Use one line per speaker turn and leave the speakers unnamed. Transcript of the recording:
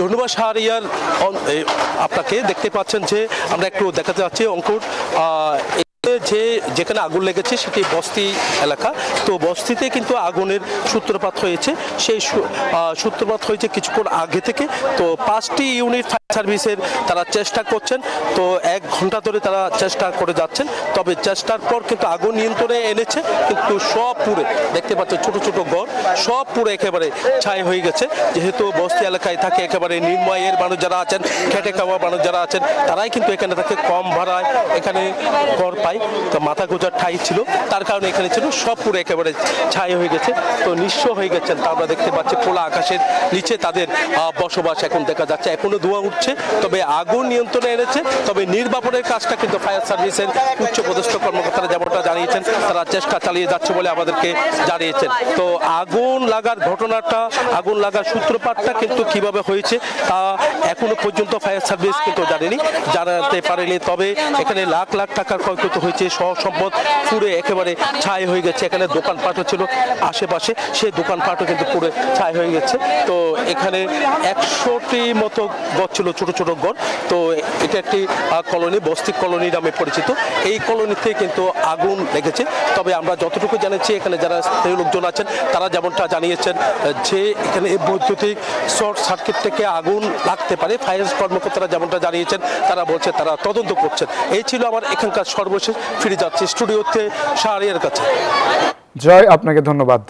ধন্যবাদ শাহরিয়ার। আপনাকে দেখতে পাচ্ছেন যে আমরা একটু দেখাতে যাচ্ছি অঙ্কুর, যেখানে আগুন লেগেছে সেটি বস্তি এলাকা। তো বস্তিতে কিন্তু আগুনের সূত্রপাত হয়েছে, সেই সূত্রপাত হয়েছে কিছুক্ষণ আগে থেকে। তো 5টি ইউনিট ফায়ার সার্ভিসের তারা চেষ্টা করছেন, তো 1 ঘন্টা ধরে তারা চেষ্টা করে যাচ্ছেন। তবে চেষ্টার পর কিন্তু আগুন নিয়ন্ত্রণে এনেছে, কিন্তু সব পুড়ে দেখতে পাচ্ছেন ছোট ছোট ঘর সব পুড়ে একেবারে ছাই হয়ে গেছে। যেহেতু বস্তি এলাকায় থাকে একেবারে নির্ময়ের মানুষ যারা আছেন, খেটে খাওয়া মানুষ যারা আছেন, তারাই কিন্তু এখানে থাকে কম ভাড়ায় এখানে ঘর পায়। তো মাথা গোজার ঠাই ছিল, তার কারণে এখানে ছিল সব পুরো একেবারে ছাই হয়ে গেছে। তো নিঃস্ব হয়ে গেছেন তা আমরা দেখতে পাচ্ছি। খোলা আকাশের নিচে তাদের বসবাস এখন দেখা যাচ্ছে। এখনো ধোঁয়া উঠছে, তবে আগুন নিয়ন্ত্রণে এনেছে। তবে নির্বাপনের কাজটা কিন্তু ফায়ার সার্ভিসের উচ্চ পদস্থ কর্মকর্তারা যেমনটা জানিয়েছেন, তারা চেষ্টা চালিয়ে যাচ্ছে বলে আমাদেরকে জানিয়েছেন। তো আগুন লাগার ঘটনাটা, আগুন লাগার সূত্রপাতটা কিন্তু কিভাবে হয়েছে তা এখনো পর্যন্ত ফায়ার সার্ভিস কিন্তু জানাতে পারেনি। তবে এখানে লাখ লাখ টাকার ক্ষয়ক্ষতি হয়েছে, সহ সম্পদ পুড়ে একেবারে ছাই হয়ে গেছে। এখানে দোকানপাটও ছিল আশেপাশে, সেই দোকানপাটও কিন্তু পুড়ে ছাই হয়ে গেছে। তো এখানে 100টি মতো ঘর ছিল, ছোট ছোট ঘর। তো এটা একটি কলোনি, বস্তি কলোনি নামে পরিচিত। এই কলোনিতে কিন্তু আগুন লেগেছে। তবে আমরা যতটুকু জানাচ্ছি, এখানে যারা স্থানীয় লোকজন আছেন তারা যেমনটা জানিয়েছেন যে এখানে বৈদ্যুতিক শর্ট সার্কিট থেকে আগুন লাগতে পারে। ফায়ার কর্মকর্তারা যেমনটা জানিয়েছেন, তারা বলছে তারা তদন্ত করছেন। এই ছিল আমার এখানকার সর্বশেষ। ফিরে যাচ্ছি স্টুডিওতে শাহরিয়ার কাছে।
জয়, আপনাকে ধন্যবাদ।